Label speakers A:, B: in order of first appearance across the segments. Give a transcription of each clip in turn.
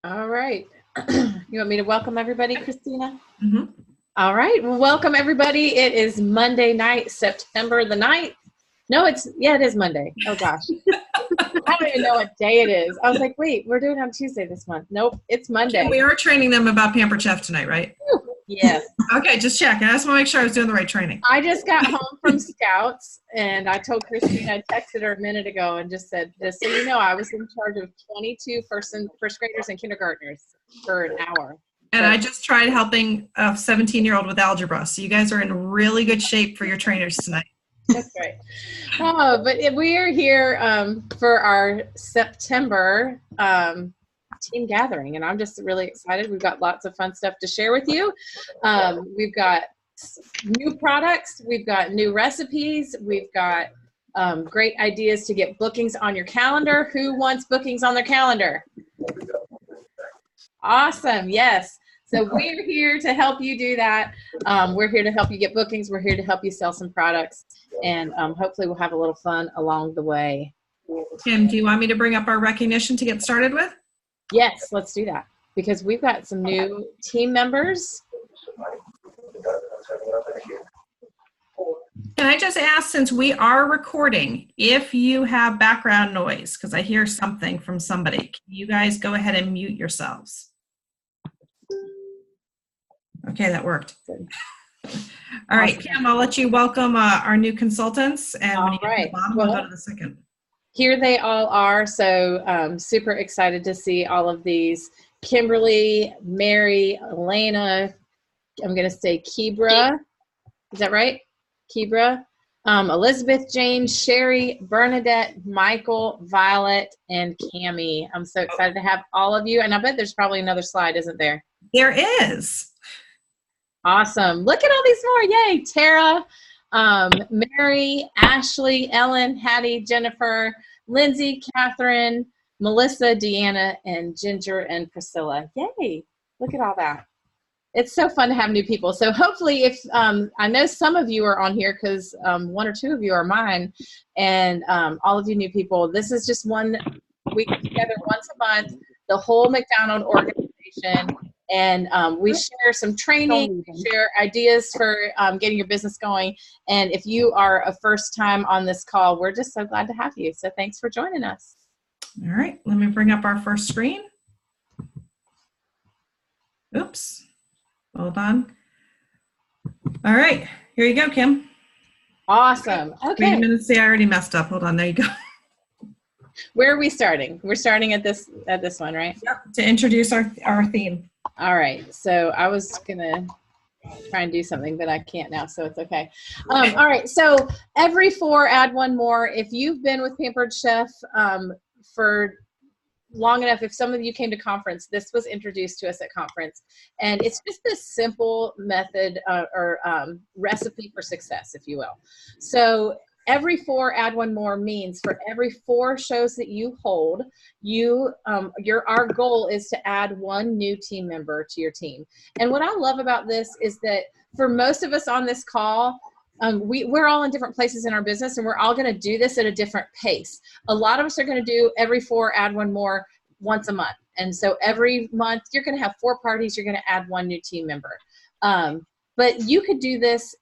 A: All right. You want me to welcome everybody, Christina?
B: Mm-hmm.
A: All right. Well, welcome everybody. It is Monday night, September the 9th. No, it is Monday. Oh gosh. I don't even know what day it is. I was like, wait, we're doing it on Tuesday this month. Nope, it's Monday.
B: We are training them about Pampered Chef tonight, right?
A: Yes.
B: Okay, just checking. I just want to make sure I was doing the right training.
A: I just got home from Scouts, and I told Christina, I texted her a minute ago and just said, just so you know, I was in charge of 22 first graders and kindergartners for an hour.
B: And I just tried helping a 17-year-old with algebra. So you guys are in really good shape for your trainers tonight.
A: That's right. Oh, but we are here for our September team gathering, and I'm just really excited. We've got lots of fun stuff to share with you. We've got new products, we've got new recipes, we've got great ideas to get bookings on your calendar. Who wants bookings on their calendar? Awesome. Yes. So we're here to help you do that. We're here to help you get bookings. We're here to help you sell some products, and hopefully we'll have a little fun along the way.
B: Kim, do you want me to bring up our recognition to get started with?
A: Yes, let's do that, because we've got some new team members.
B: Can I just ask, since we are recording, if you have background noise, because I hear something from somebody, can you guys go ahead and mute yourselves? Okay, that worked. All right, Kim, I'll let you welcome our new consultants. And when you get to the bottom, we'll go to the second.
A: Here they all are. So super excited to see all of these. Kimberly, Mary, Elena, I'm going to say Kebra. Is that right? Kebra. Elizabeth, Jane, Sherry, Bernadette, Michael, Violet, and Cammie. I'm so excited to have all of you. And I bet there's probably another slide, isn't there?
B: There is.
A: Awesome. Look at all these more. Yay. Tara, Mary, Ashley, Ellen, Hattie, Jennifer, Lindsay, Catherine, Melissa, Deanna, and Ginger and Priscilla. Yay. Look at all that. It's so fun to have new people. So hopefully if, I know some of you are on here because one or two of you are mine, and all of you new people, this is just one week together once a month, the whole McDonald organization. And we share some training, we share ideas for getting your business going. And if you are a first time on this call, we're just so glad to have you. So thanks for joining us.
B: All right, let me bring up our first screen. Oops, hold on. All right, here you go, Kim.
A: Awesome. Okay.
B: Wait a minute, see, I already messed up. Hold on, there you go.
A: Where are we starting? We're starting at this one, right?
B: Yep, to introduce our theme.
A: All right, so I was gonna try and do something, but I can't now, so it's okay. All right, so every 4, add one more. If you've been with Pampered Chef for long enough, if some of you came to conference, this was introduced to us at conference, and it's just this simple method or recipe for success, if you will. So every 4, add one more means for every 4 shows that you hold, our goal is to add 1 new team member to your team. And what I love about this is that for most of us on this call, we're all in different places in our business, and we're all going to do this at a different pace. A lot of us are going to do every 4, add one more once a month. And so every month you're going to have 4 parties, you're going to add 1 new team member. But you could do this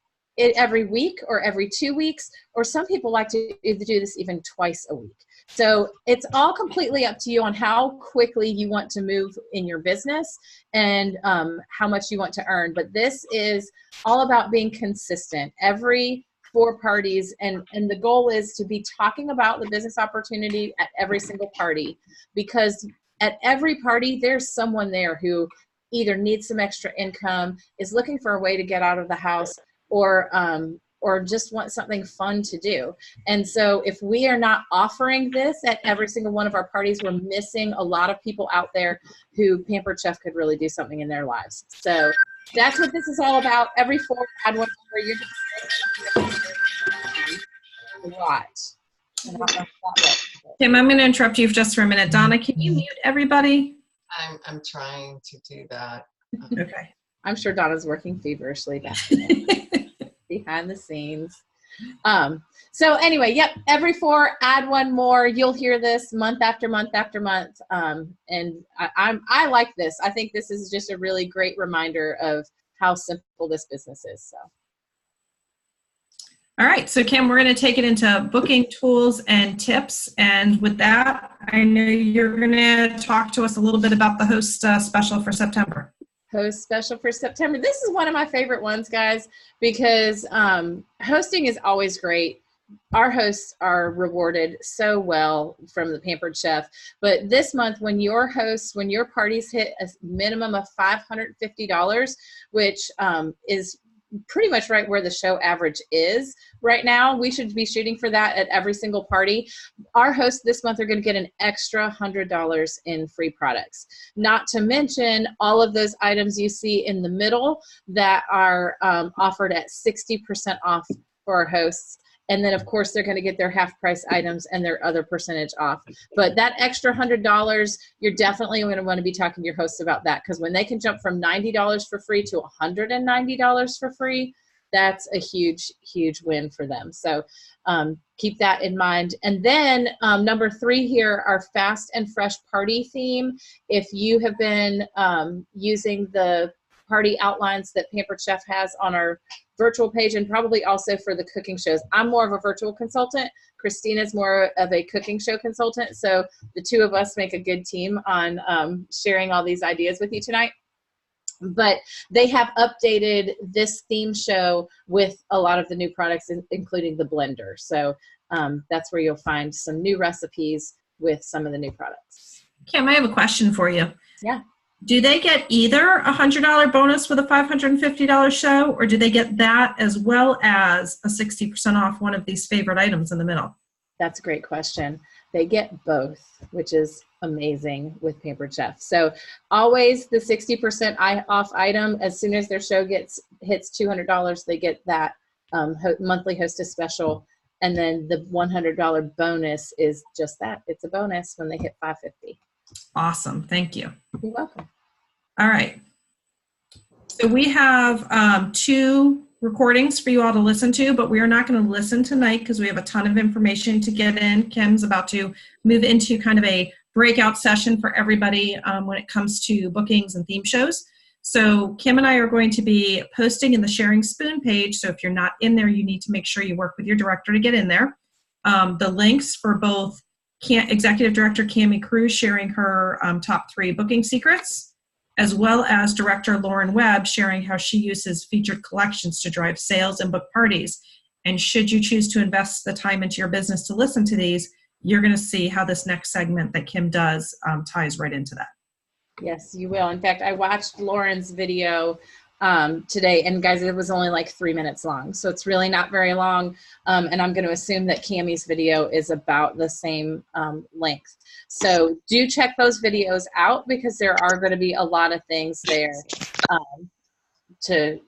A: every week or every 2 weeks, or some people like to do this even twice a week. So it's all completely up to you on how quickly you want to move in your business and how much you want to earn. But this is all about being consistent every 4 parties, and the goal is to be talking about the business opportunity at every single party, because at every party there's someone there who either needs some extra income, is looking for a way to get out of the house, or just want something fun to do. And so if we are not offering this at every single one of our parties, we're missing a lot of people out there who Pampered Chef could really do something in their lives. So that's what this is all about. Every 4, add one more. You're just a lot.
B: Kim, I'm going to interrupt you just for a minute. Donna, can you mute everybody?
C: I'm trying to do that.
B: Okay.
A: I'm sure Donna's working feverishly back behind the scenes. So anyway, yep, every 4, add one more. You'll hear this month after month after month. And I like this. I think this is just a really great reminder of how simple this business is. So.
B: All right, so Kim, we're going to take it into booking tools and tips. And with that, I know you're going to talk to us a little bit about the host special for September.
A: Host special for September. This is one of my favorite ones, guys, because hosting is always great. Our hosts are rewarded so well from the Pampered Chef. But this month, when your parties hit a minimum of $550, which is pretty much right where the show average is right now. We should be shooting for that at every single party. Our hosts this month are going to get an extra $100 in free products. Not to mention all of those items you see in the middle that are offered at 60% off for our hosts. And then, of course, they're going to get their half-price items and their other percentage off. But that extra $100, you're definitely going to want to be talking to your hosts about that, because when they can jump from $90 for free to $190 for free, that's a huge, huge win for them. So keep that in mind. And then number 3 here, our Fast and Fresh Party theme. If you have been using the party outlines that Pampered Chef has on our virtual page, and probably also for the cooking shows. I'm more of a virtual consultant. Christina's more of a cooking show consultant. So the two of us make a good team on sharing all these ideas with you tonight. But they have updated this theme show with a lot of the new products, including the blender. So that's where you'll find some new recipes with some of the new products.
B: Kim, I have a question for you.
A: Yeah.
B: Do they get either a $100 bonus with a $550 show, or do they get that as well as a 60% off one of these favorite items in the middle?
A: That's a great question. They get both, which is amazing with Pampered Chef. So always the 60% off item. As soon as their show hits $200, they get that monthly hostess special. And then the $100 bonus is just that. It's a bonus when they hit $550.
B: Awesome. Thank you.
A: You're welcome.
B: All right. So we have 2 recordings for you all to listen to, but we are not going to listen tonight because we have a ton of information to get in. Kim's about to move into kind of a breakout session for everybody when it comes to bookings and theme shows. So Kim and I are going to be posting in the Sharing Spoon page. So if you're not in there, you need to make sure you work with your director to get in there. The links for both Executive Director Cami Cruz sharing her top 3 booking secrets, as well as Director Lauren Webb sharing how she uses featured collections to drive sales and book parties. And should you choose to invest the time into your business to listen to these, you're going to see how this next segment that Kim does ties right into that.
A: Yes, you will. In fact, I watched Lauren's video today, and guys, it was only like 3 minutes long, so it's really not very long, and I'm going to assume that Cami's video is about the same length. So do check those videos out, because there are going to be a lot of things there to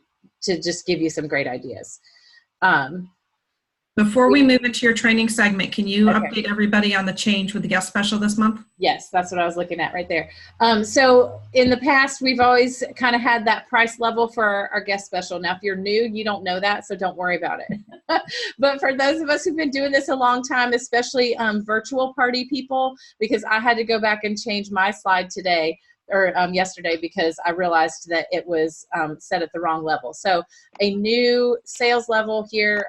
A: just give you some great ideas.
B: Before we move into your training segment, can you update everybody on the change with the guest special this month?
A: Yes, that's what I was looking at right there. So in the past, we've always kind of had that price level for our guest special. Now, if you're new, you don't know that, so don't worry about it. But for those of us who've been doing this a long time, especially virtual party people, because I had to go back and change my slide today, or yesterday, because I realized that it was set at the wrong level. So a new sales level here,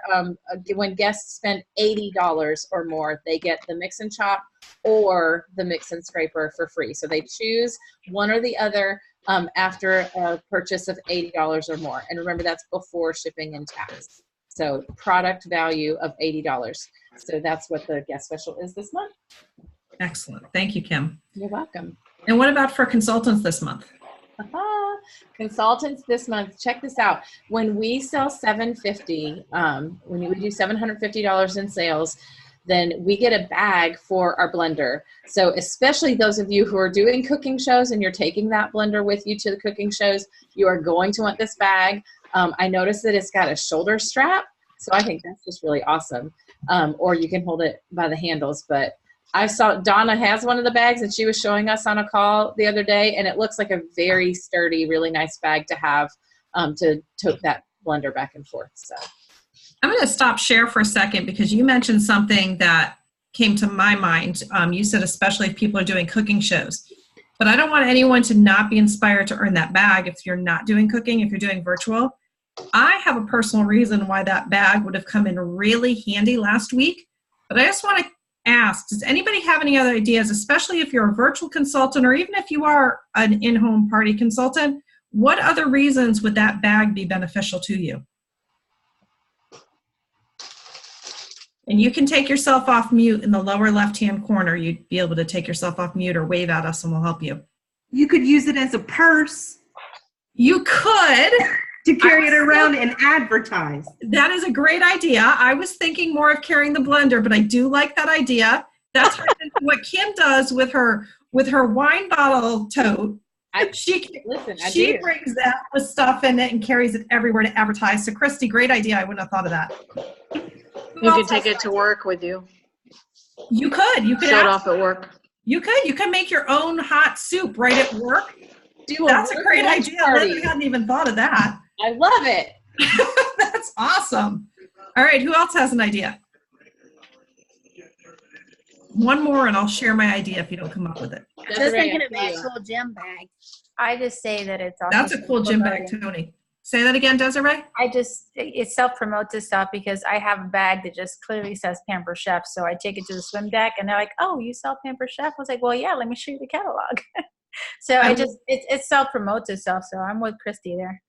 A: when guests spend $80 or more, they get the Mix and Chop or the Mix and Scraper for free. So they choose one or the other after a purchase of $80 or more. And remember, that's before shipping and tax. So product value of $80. So that's what the guest special is this month.
B: Excellent. Thank you, Kim.
A: You're welcome.
B: And what about for consultants this month?
A: Consultants this month, check this out. When we sell $750, when we do $750 in sales, then we get a bag for our blender. So especially those of you who are doing cooking shows and you're taking that blender with you to the cooking shows, you are going to want this bag. I noticed that it's got a shoulder strap, so I think that's just really awesome. Or you can hold it by the handles, but I saw Donna has one of the bags, and she was showing us on a call the other day, and it looks like a very sturdy, really nice bag to have to tote that blender back and forth. So
B: I'm going to stop share for a second because you mentioned something that came to my mind. You said especially if people are doing cooking shows. But I don't want anyone to not be inspired to earn that bag if you're not doing cooking, if you're doing virtual. I have a personal reason why that bag would have come in really handy last week. But I just want to ask, does anybody have any other ideas, especially if you're a virtual consultant or even if you are an in-home party consultant? What other reasons would that bag be beneficial to you? And you can take yourself off mute in the lower left-hand corner. You'd be able to take yourself off mute or wave at us and we'll help you.
D: You could use it as a purse.
B: You could.
D: To carry it around and advertise.
B: That is a great idea. I was thinking more of carrying the blender, but I do like that idea. That's what Kim does with her wine bottle tote. She brings that with stuff in it and carries it everywhere to advertise. So Christy, great idea. I wouldn't have thought of that.
E: You could take it to work with you.
B: You could. You could
E: show it off at work.
B: You could make your own hot soup right at work. That's a great idea. I hadn't even thought of that.
A: I love it.
B: That's awesome. All right, who else has an idea? One more and I'll share my idea if you don't come up with it.
F: Just thinking of actual gym bag. I just say that it's awesome.
B: That's a cool gym bag, Tony. Say that again, Desiree?
F: It self-promotes this stuff because I have a bag that just clearly says Pampered Chef. So I take it to the swim deck and they're like, oh, you sell Pampered Chef? I was like, well, yeah, let me show you the catalog. So it self-promotes itself. So I'm with Christy there.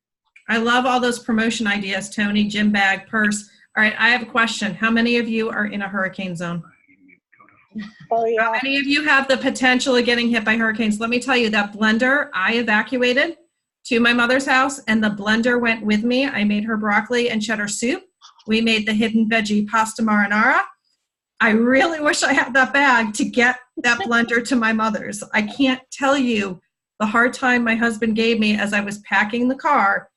B: I love all those promotion ideas, Tony, gym bag, purse. All right, I have a question. How many of you are in a hurricane zone?
F: Oh, yeah.
B: How many of you have the potential of getting hit by hurricanes? Let me tell you, that blender I evacuated to my mother's house, and the blender went with me. I made her broccoli and cheddar soup. We made the hidden veggie pasta marinara. I really wish I had that bag to get that blender to my mother's. I can't tell you the hard time my husband gave me as I was packing the car,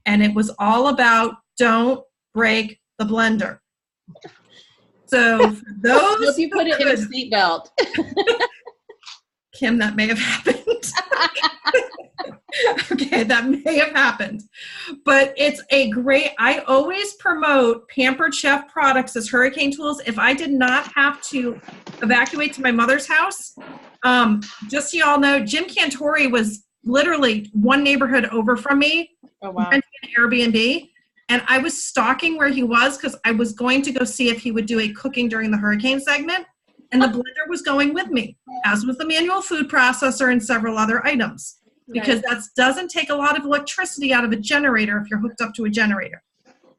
B: and it was all about don't break the blender. So for those,
A: if you put it in a seatbelt.
B: Kim, that may have happened. Okay, that may have happened. But it's a great, I always promote Pampered Chef products as hurricane tools. If I did not have to evacuate to my mother's house, just so you all know, Jim Cantori was literally one neighborhood over from me.
A: Oh, wow.
B: Renting an Airbnb. And I was stalking where he was because I was going to go see if he would do a cooking during the hurricane segment. And the blender was going with me, as was the manual food processor and several other items. Because that doesn't take a lot of electricity out of a generator if you're hooked up to a generator.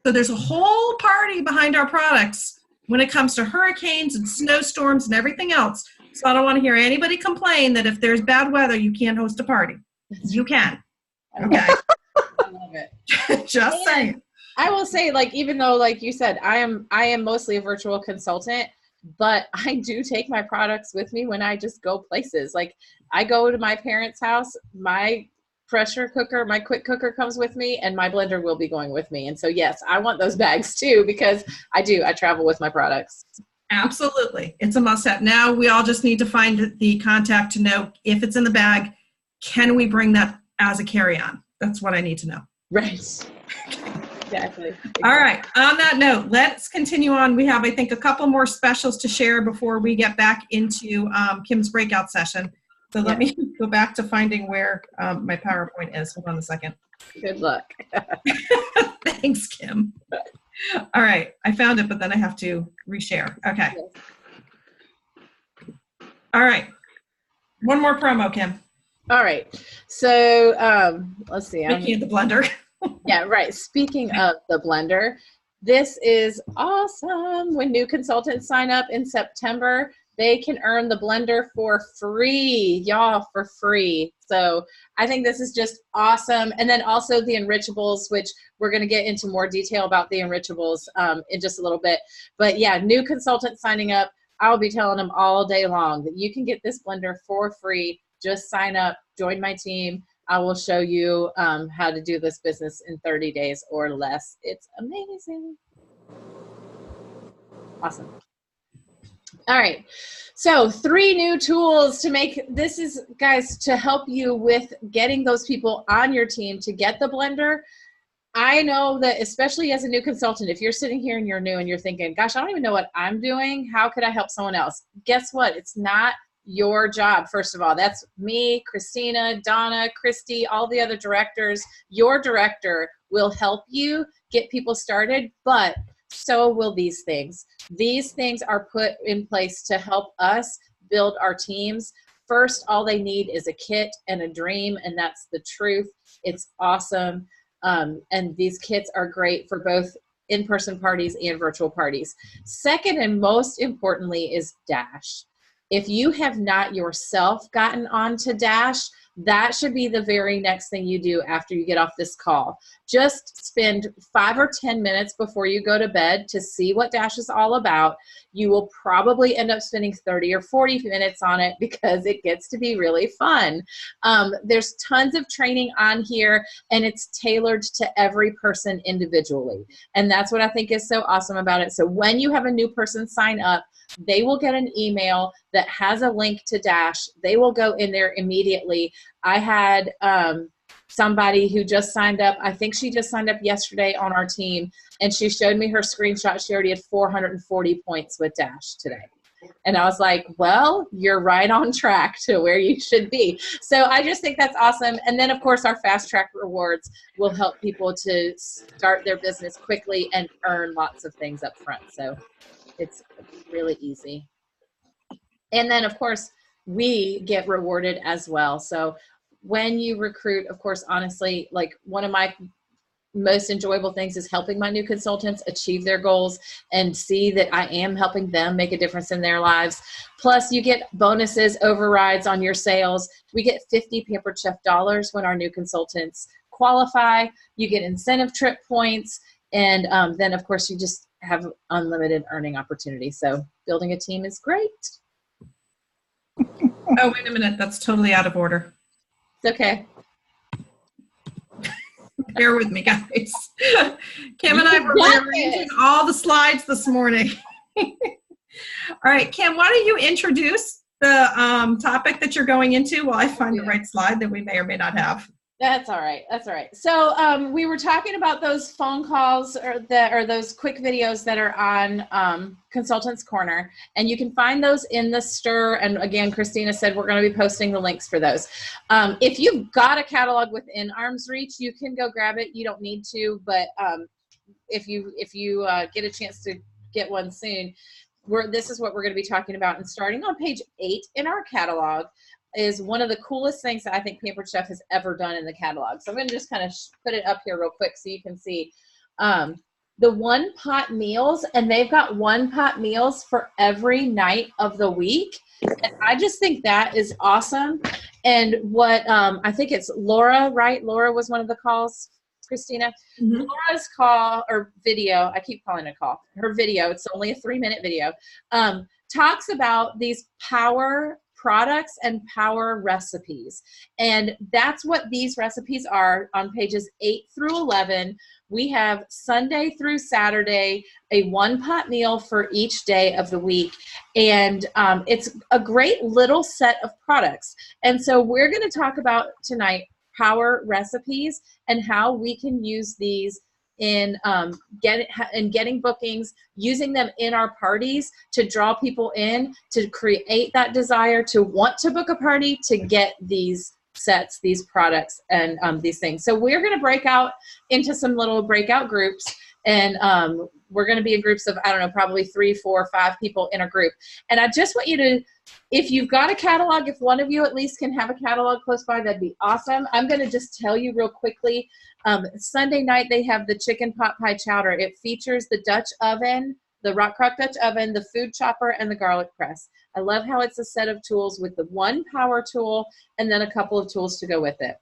B: So there's a whole party behind our products when it comes to hurricanes and snowstorms and everything else. So I don't want to hear anybody complain that if there's bad weather, you can't host a party. You can. Okay.
A: I love it.
B: Just saying.
A: I will say, like, even though, like you said, I am mostly a virtual consultant, but I do take my products with me when I just go places. Like, I go to my parents' house, my pressure cooker, my quick cooker comes with me, and my blender will be going with me. And so, yes, I want those bags too, because I travel with my products.
B: Absolutely. It's a must-have. Now we all just need to find the contact to know if it's in the bag, can we bring that as a carry-on? That's what I need to know.
A: Right. Exactly.
B: All right. On that note, let's continue on. We have, I think, a couple more specials to share before we get back into Kim's breakout session. So let me go back to finding where my PowerPoint is. Hold on a second.
A: Good luck.
B: Thanks, Kim. All right. I found it, but then I have to reshare. Okay. All right. One more promo, Kim.
A: All right. So let's see.
B: Speaking of the blender.
A: Yeah, right. Speaking of the blender, this is awesome. When new consultants sign up in September, they can earn the blender for free, y'all, for free. So I think this is just awesome. And then also the enrichables, which we're going to get into more detail about the enrichables in just a little bit. But yeah, new consultants signing up, I'll be telling them all day long that you can get this blender for free. Just sign up, join my team. I will show you how to do this business in 30 days or less. It's amazing. Awesome. All right. So 3 new tools to make, this is, guys, to help you with getting those people on your team to get the blender. I know that, especially as a new consultant, if you're sitting here and you're new and you're thinking, gosh, I don't even know what I'm doing. How could I help someone else? Guess what? It's not your job. First of all, that's me, Christina, Donna, Christy, all the other directors. Your director will help you get people started, but so will these things. These things are put in place to help us build our teams. First, all they need is a kit and a dream, and that's the truth. It's awesome. And these kits are great for both in-person parties and virtual parties. Second, and most importantly, is Dash. If you have not yourself gotten onto Dash, that should be the very next thing you do after you get off this call. Just spend 5 or 10 minutes before you go to bed to see what Dash is all about. You will probably end up spending 30 or 40 minutes on it because it gets to be really fun. There's tons of training on here, and it's tailored to every person individually. And that's what I think is so awesome about it. So when you have a new person sign up, they will get an email that has a link to Dash. They will go in there immediately. I had somebody who just signed up. I think she just signed up yesterday on our team, and she showed me her screenshot. She already had 440 points with Dash today. And I was like, well, you're right on track to where you should be. So I just think that's awesome. And then, of course, our fast track rewards will help people to start their business quickly and earn lots of things up front. So it's really easy. And then, of course, we get rewarded as well. So when you recruit, of course, honestly, like one of my most enjoyable things is helping my new consultants achieve their goals and see that I am helping them make a difference in their lives. Plus, you get bonuses, overrides on your sales. We get 50 Pampered Chef dollars when our new consultants qualify. You get incentive trip points. And then, of course, you just have unlimited earning opportunity. So building a team is great.
B: Oh, wait a minute. That's totally out of order.
A: It's okay.
B: Bear with me, guys. Kim and I were rearranging all the slides this morning. All right, Kim, why don't you introduce the topic that you're going into while I find the right slide that we may or may not have.
A: That's all right. That's all right. So we were talking about those phone calls or those quick videos that are on Consultants Corner, and you can find those in the STIR. And again, Christina said we're going to be posting the links for those. If you've got a catalog within arm's reach, you can go grab it. You don't need to, but if you get a chance to get one soon, this is what we're going to be talking about. And starting on page 8 in our catalog is one of the coolest things that I think Pampered Chef has ever done in the catalog. So I'm going to just kind of put it up here real quick so you can see the one pot meals, and they've got one pot meals for every night of the week. And I just think that is awesome. And what I think it's Laura, right? Laura was one of the calls, Christina.
B: Mm-hmm.
A: Laura's call or video, I keep calling it a call, her video, it's only a 3-minute video, talks about these power products and power recipes. And that's what these recipes are on pages 8 through 11. We have Sunday through Saturday, a one-pot meal for each day of the week. And it's a great little set of products. And so we're going to talk about tonight power recipes and how we can use these in getting bookings, using them in our parties to draw people in, to create that desire to want to book a party, to get these sets, these products, and these things. So we're going to break out into some little breakout groups, and we're going to be in groups of, I don't know, probably 3, 4, 5 people in a group. And I just want you to, if you've got a catalog, if one of you at least can have a catalog close by, that'd be awesome. I'm going to just tell you real quickly, Sunday night they have the chicken pot pie chowder. It features the Dutch oven, the Rock Crock Dutch oven, the food chopper, and the garlic press. I love how it's a set of tools with the one power tool and then a couple of tools to go with it.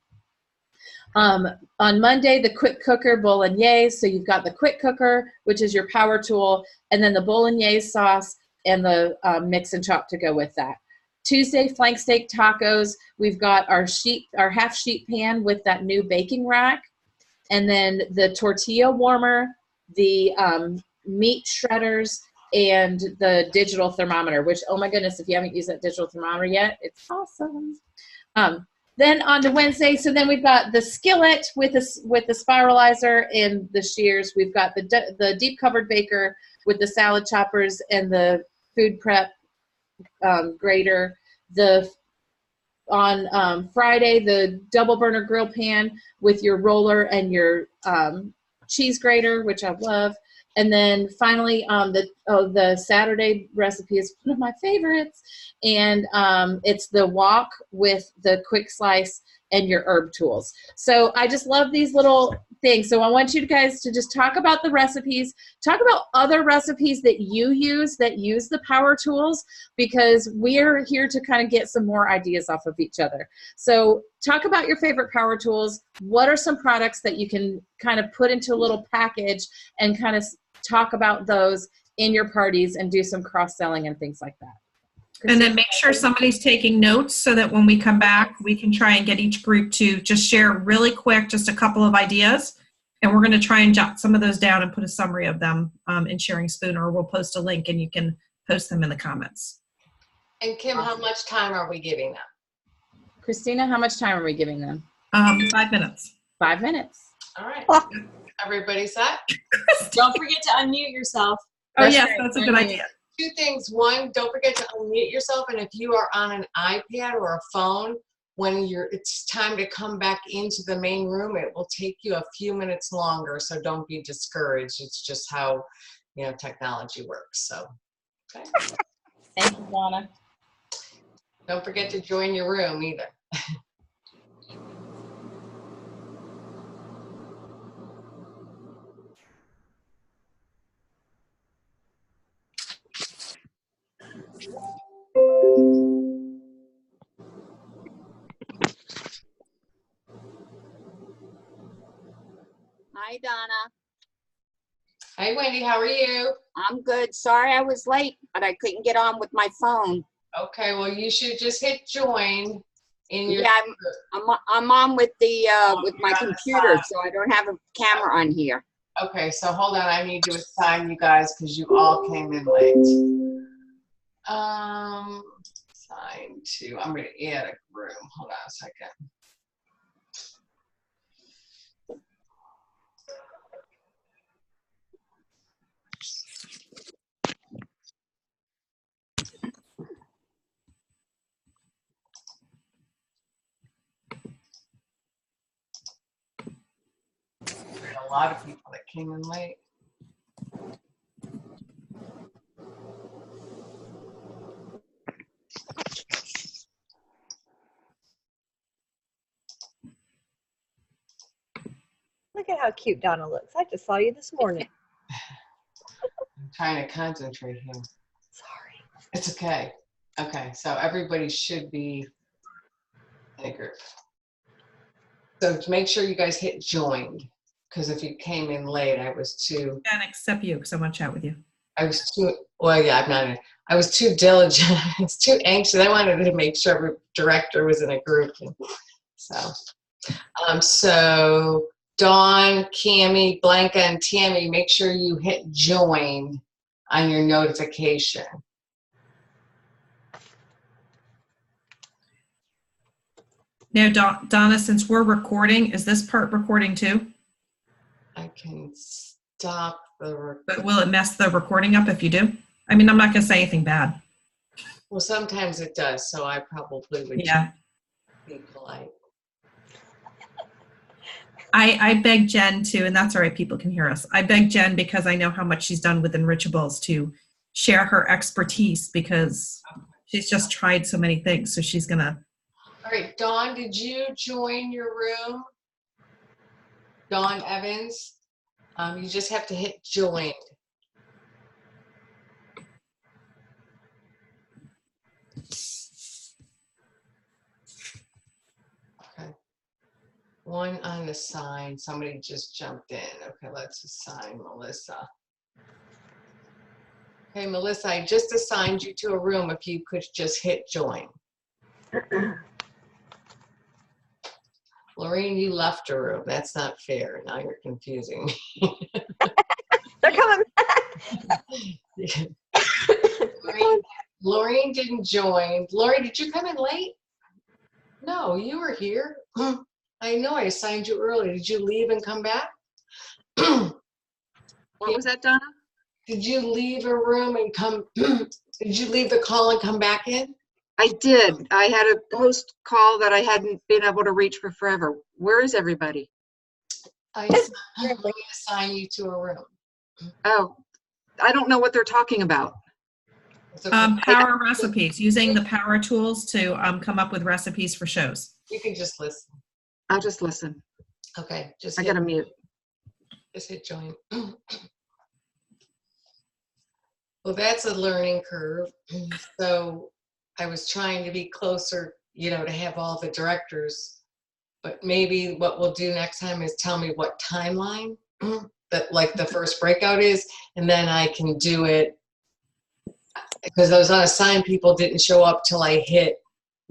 A: On Monday, the quick cooker bolognese. So you've got the quick cooker, which is your power tool, and then the bolognese sauce and the mix and chop to go with that. Tuesday, flank steak tacos. We've got our half sheet pan with that new baking rack, and then the tortilla warmer, the meat shredders, and the digital thermometer, which, oh my goodness, if you haven't used that digital thermometer yet, it's awesome. Then on to Wednesday, so then we've got the skillet with the spiralizer and the shears. We've got the deep covered baker with the salad choppers and the food prep grater. On Friday, the double burner grill pan with your roller and your cheese grater, which I love. And then finally, the Saturday recipe is one of my favorites, and it's the wok with the quick slice and your herb tools. So I just love these little things. So I want you guys to just talk about the recipes, talk about other recipes that you use that use the power tools, because we're here to kind of get some more ideas off of each other. So talk about your favorite power tools. What are some products that you can kind of put into a little package and kind of talk about those in your parties and do some cross-selling and things like that.
B: And then make sure somebody's taking notes so that when we come back, we can try and get each group to just share really quick, just a couple of ideas. And we're going to try and jot some of those down and put a summary of them in Sharing Spoon, or we'll post a link and you can post them in the comments.
C: And Kim, how much time are we giving them?
A: Christina, how much time are we giving them?
B: 5 minutes.
A: 5 minutes.
C: All right. Everybody set?
G: Don't forget to unmute yourself.
B: Oh,
A: That's
B: yes,
A: right.
B: that's a good idea.
C: 2 things. One, don't forget to unmute yourself. And if you are on an iPad or a phone, when it's time to come back into the main room, it will take you a few minutes longer. So don't be discouraged. It's just how, technology works. So, okay.
A: Thank you, Donna.
C: Don't forget to join your room either.
H: Hi, Donna.
C: Hi, Wendy. How are you?
H: I'm good. Sorry I was late, but I couldn't get on with my phone.
C: Okay. Well, you should just hit join in your.
H: Yeah, I'm on with the with my computer, so I don't have a camera on here.
C: Okay. So hold on. I need to assign you guys because you all came in late. Assign to. I'm going to add a room. Hold on a second. A lot of people that came in late.
I: Look at how cute Donna looks. I just saw you this morning.
C: I'm trying to concentrate here.
I: Sorry.
C: It's okay. Okay, so everybody should be in a group. So to make sure you guys hit join, because if you came in late, I was too.
B: Can't accept you because I want to chat with you.
C: I was too. Well, yeah, I'm not. I was too diligent. I was too anxious. I wanted to make sure every director was in a group. So Dawn, Cammie, Blanca, and Tammy, make sure you hit join on your notification.
B: Now, Donna, since we're recording, is this part recording too?
C: I can stop the recording.
B: But will it mess the recording up if you do? I mean, I'm not going to say anything bad.
C: Well, sometimes it does, so I probably would be polite.
B: I beg Jen to, and that's all right, people can hear us. I beg Jen, because I know how much she's done with Enrichables, to share her expertise, because she's just tried so many things. So she's going to.
C: All right, Dawn, did you join your room? Dawn Evans, you just have to hit join. Okay. One unassigned. Somebody just jumped in. Okay, let's assign Melissa. Okay, Melissa, I just assigned you to a room. If you could just hit join. Lorraine, you left a room. That's not fair. Now you're confusing me.
I: They're coming back.
C: Lorraine didn't join. Lori, did you come in late? No, you were here. I know I assigned you early. Did you leave and come back?
H: What was that, Donna?
C: Did you leave a room and come? Did you leave the call and come back in?
H: I did. I had a host call that I hadn't been able to reach for forever. Where is everybody?
C: I assign you to a room.
H: Oh, I don't know what they're talking about.
C: It's okay.
B: Power recipes, using the power tools to come up with recipes for shows.
C: You can just listen.
H: I'll just listen.
C: Okay, just
H: I
C: hit,
H: gotta mute.
C: just hit join. Well, that's a learning curve. So I was trying to be closer, you know, to have all the directors. But maybe what we'll do next time is tell me what timeline that like the first breakout is, and then I can do it because those unassigned people didn't show up till I hit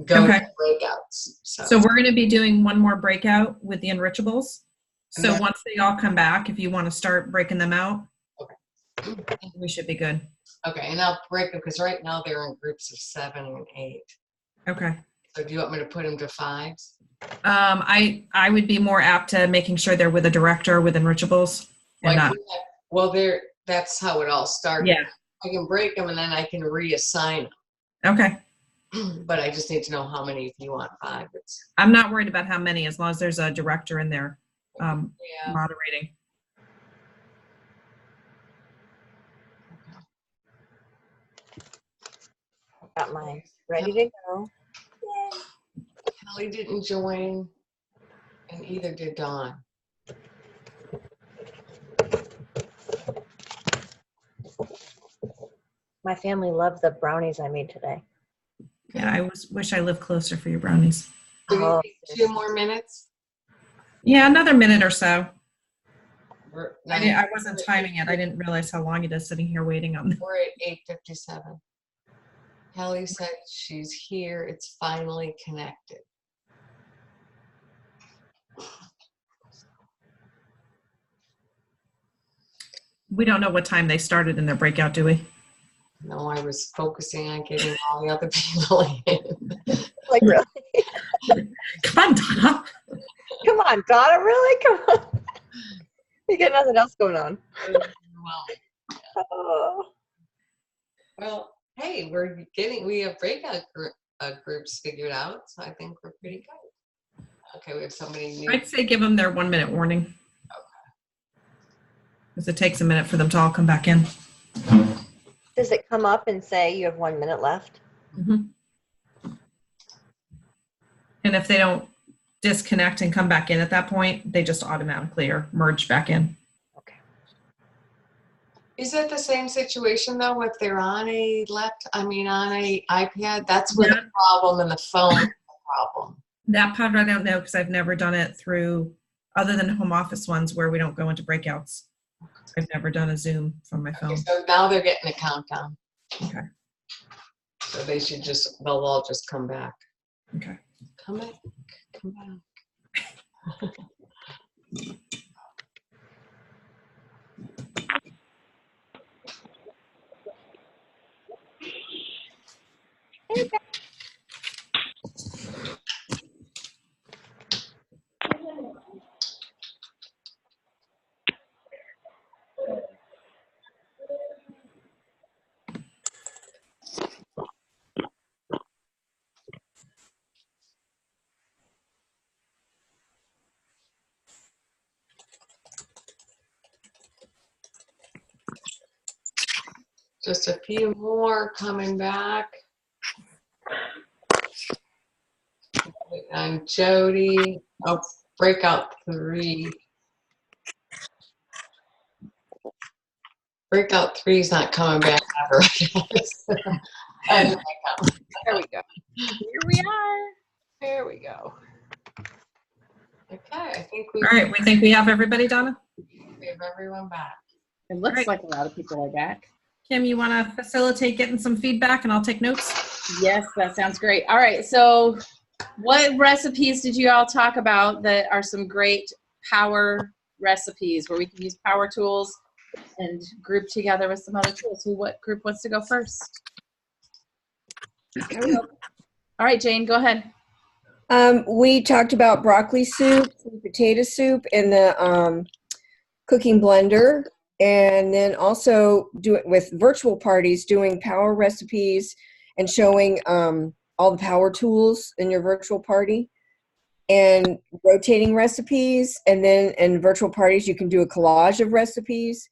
C: go
B: Okay.
C: to breakouts.
B: So we're going to be doing one more breakout with the enrichables. So
C: Okay.
B: once they all come back, if you want to start breaking them out,
C: Okay.
B: we should be good.
C: Okay, and I'll break them because right now they're in groups of 7 and 8.
B: Okay.
C: So do you want me to put them to 5s?
B: I would be more apt to making sure they're with a director with enrichables and not.
C: Well, that's how it all started.
B: Yeah.
C: I can break them and then I can reassign
B: Okay.
C: them. But I just need to know how many if you want 5.
B: I'm not worried about how many, as long as there's a director in there
C: Yeah.
B: moderating.
I: Got mine ready to go.
C: Kelly didn't join, and either did Dawn.
I: My family loved the brownies I made today.
B: Yeah, I wish I lived closer for your brownies.
C: Do we
I: Oh,
C: need 2 more minutes?
B: Yeah, another minute or so.
C: We're
B: I wasn't timing it. I didn't realize how long it is sitting here waiting on them.
C: We're at 8:57. Kelly said she's here. It's finally connected.
B: We don't know what time they started in their breakout, do we?
C: No, I was focusing on getting all the other people in.
I: like really?
B: Come on, Donna.
I: Come on, Donna, really? Come on. You got nothing else going on. Oh.
C: Well, hey, we have breakout groups figured out, so I think we're pretty good. Okay, we have somebody new.
B: I'd say give them their 1 minute warning. Because it takes a minute for them to all come back in.
I: Does it come up and say you have 1 minute left?
B: And if they don't disconnect and come back in at that point, they just automatically are merged back in.
I: Okay.
C: Is it the same situation though if they're on a iPad? That's where the problem and the phone is the problem.
B: That part I don't know because I've never done it through, other than home office ones where we don't go into breakouts. I've never done a Zoom from my phone.
C: Okay, so now they're getting a countdown.
B: Okay.
C: So they'll all just come back.
B: Okay.
C: Come back. Come back. Just a few more coming back. And Jody, breakout 3. Breakout 3 is not coming back ever.
H: There we go.
I: Here we are. There we go.
C: Okay, I think
B: All right, we think we have everybody, Donna?
C: we have everyone back.
A: It looks
B: Right.
A: like a lot of people are back.
B: Kim, you want to facilitate getting some feedback and I'll take notes?
A: Yes, that sounds great. All right, so what recipes did you all talk about that are some great power recipes where we can use power tools and group together with some other tools? What group wants to go first? All right, Jane, go ahead.
J: We talked about broccoli soup, sweet potato soup in the cooking blender, and then also do it with virtual parties, doing power recipes and showing all the power tools in your virtual party, and rotating recipes. And then in virtual parties, you can do a collage of recipes.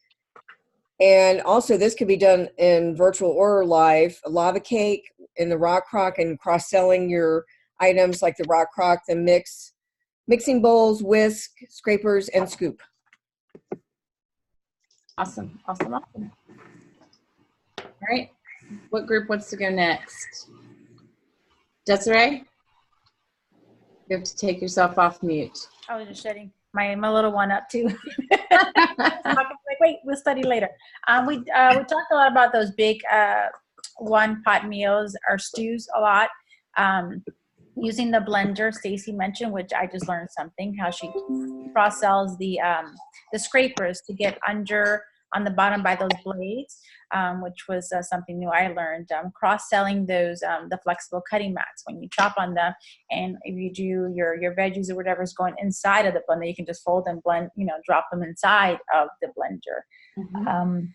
J: And also this could be done in virtual or live, a lava cake in the Rock Crock, and cross-selling your items like the Rock Crock, the mixing bowls, whisk, scrapers, and scoop.
A: Awesome, awesome, awesome. All right, what group wants to go next? Desiree? You have to take yourself off mute.
F: I was just shutting my little one up too. Like, wait, we'll study later. We talked a lot about those big one pot meals or stews a lot. Using the blender, Stacy mentioned, which I just learned something, how she cross-sells the scrapers to get under on the bottom by those blades, which was something new I learned. Cross-selling those, the flexible cutting mats when you chop on them, and if you do your veggies or whatever is going inside of the blender, you can just fold and blend, drop them inside of the blender. Mm-hmm.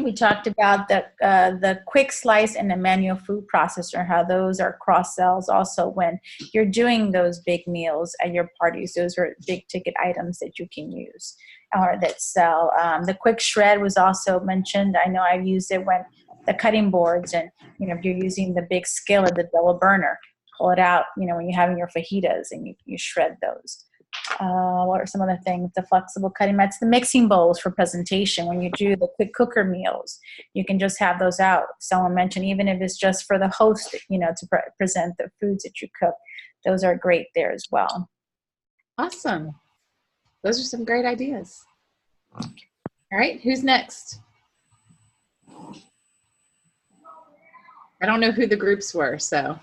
F: We talked about the quick slice and the manual food processor, how those are cross sells also when you're doing those big meals at your parties. Those are big ticket items that you can use or that sell. The quick shred was also mentioned. I know I've used it when the cutting boards, and if you're using the big skillet, the double burner, pull it out, when you're having your fajitas and you shred those. What are some other things? The flexible cutting mats, the mixing bowls for presentation. When you do the quick cooker meals, you can just have those out. Someone mentioned even if it's just for the host, to present the foods that you cook. Those are great there as well.
A: Awesome. Those are some great ideas. All right, who's next? I don't know who the groups were, so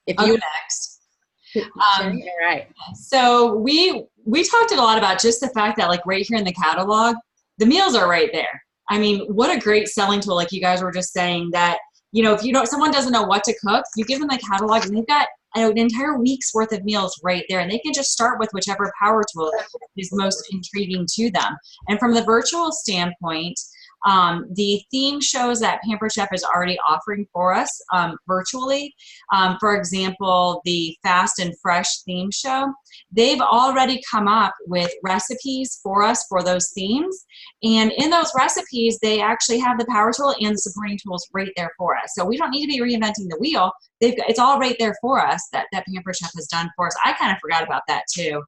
A: if
G: I'll
A: you
G: go next.
A: All right.
G: So we talked a lot about just the fact that, like, right here in the catalog, the meals are right there. I mean, what a great selling tool. Like you guys were just saying that, if someone doesn't know what to cook, you give them the catalog and they've got an entire week's worth of meals right there. And they can just start with whichever power tool is most intriguing to them. And from the virtual standpoint, the theme shows that Pampered Chef is already offering for us virtually. For example, the Fast and Fresh theme show, they've already come up with recipes for us for those themes. And in those recipes, they actually have the power tool and the supporting tools right there for us. So we don't need to be reinventing the wheel. It's all right there for us that Pampered Chef has done for us. I kind of forgot about that too.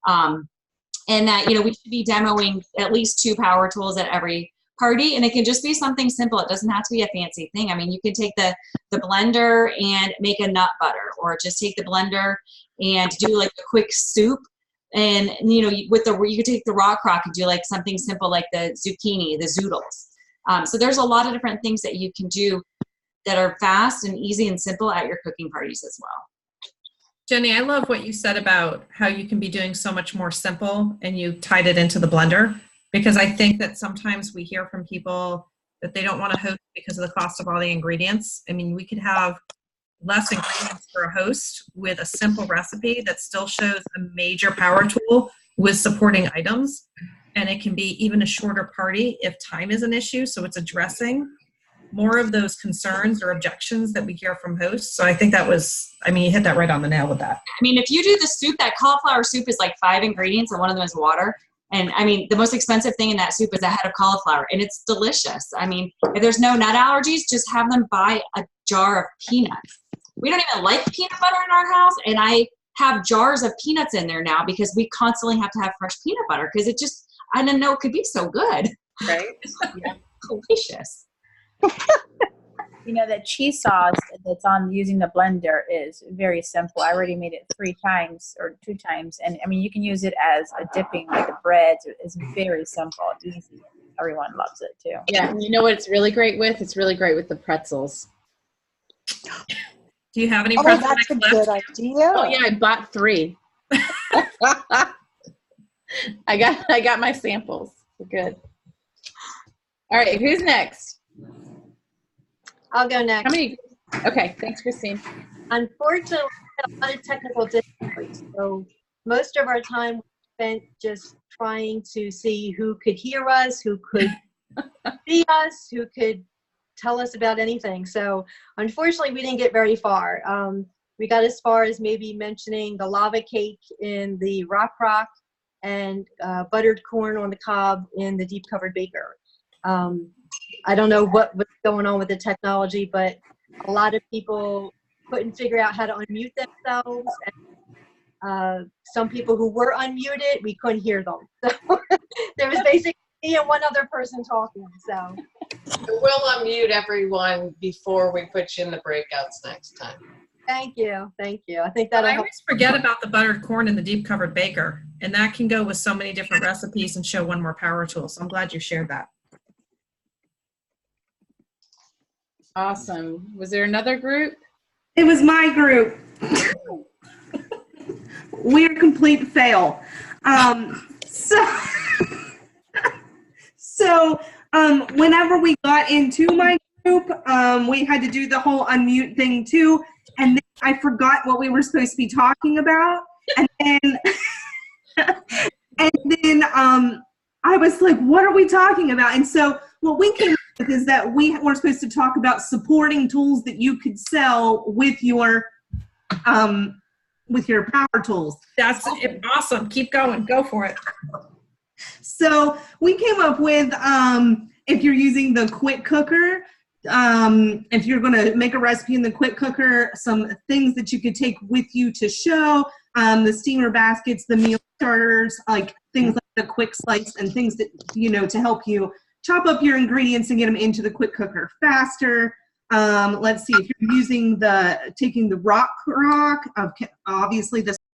G: And that, we should be demoing at least 2 power tools at every party, and it can just be something simple. It doesn't have to be a fancy thing. I mean, you can take the blender and make a nut butter, or just take the blender and do like a quick soup. And you could take the Rock Crock and do like something simple like the zucchini, the zoodles. So there's a lot of different things that you can do that are fast and easy and simple at your cooking parties as well.
B: Jenny, I love what you said about how you can be doing so much more simple, and you tied it into the blender. Because I think that sometimes we hear from people that they don't want to host because of the cost of all the ingredients. I mean, we could have less ingredients for a host with a simple recipe that still shows a major power tool with supporting items. And it can be even a shorter party if time is an issue. So it's addressing more of those concerns or objections that we hear from hosts. So I think you hit that right on the nail with that.
G: I mean, if you do the soup, that cauliflower soup is like 5 ingredients and one of them is water. And I mean, the most expensive thing in that soup is a head of cauliflower, and it's delicious. I mean, if there's no nut allergies, just have them buy a jar of peanuts. We don't even like peanut butter in our house, and I have jars of peanuts in there now because we constantly have to have fresh peanut butter because I didn't know it could be so good.
A: Right?
G: Yeah. Delicious.
F: That cheese sauce that's on using the blender is very simple. I already made it 3 times or 2 times. And I mean, you can use it as a dipping, like a bread. It's very simple, easy. Everyone loves it too.
A: Yeah. And you know what it's really great with? It's really great with the pretzels.
B: Do you have any pretzels?
I: That's a good idea.
A: Oh yeah, I bought 3. I got my samples. Good. All right, who's next?
I: I'll go next.
A: How many? Okay, thanks, Christine.
K: Unfortunately, we had a lot of technical difficulties. So most of our time was spent just trying to see who could hear us, who could see us, who could tell us about anything. So unfortunately, we didn't get very far. We got as far as maybe mentioning the lava cake in the Rock and buttered corn on the cob in the deep covered baker. I don't know what was going on with the technology, but a lot of people couldn't figure out how to unmute themselves. And, some people who were unmuted, we couldn't hear them. So there was basically me and one other person talking. So
C: we'll unmute everyone before we put you in the breakouts next time.
K: thank you. Thank you. I think that'll
B: I
K: help.
B: always forget about the buttered corn and the deep covered baker, and that can go with so many different recipes and show one more power tool. So I'm glad you shared that.
A: Awesome. Was there another group?
D: It was my group. We're a complete fail. So whenever we got into my group, we had to do the whole unmute thing too. And then I forgot what we were supposed to be talking about. And then I was like, what are we talking about? And so what we came up with is that we were supposed to talk about supporting tools that you could sell with your power tools.
B: That's awesome. Keep going. Go for it.
D: So we came up with, if you're using the quick cooker, if you're going to make a recipe in the quick cooker, some things that you could take with you to show, the steamer baskets, the meal starters, like things like the quick slice and things that, to help you chop up your ingredients and get them into the quick cooker faster. Let's see, if you're using taking the rock, obviously the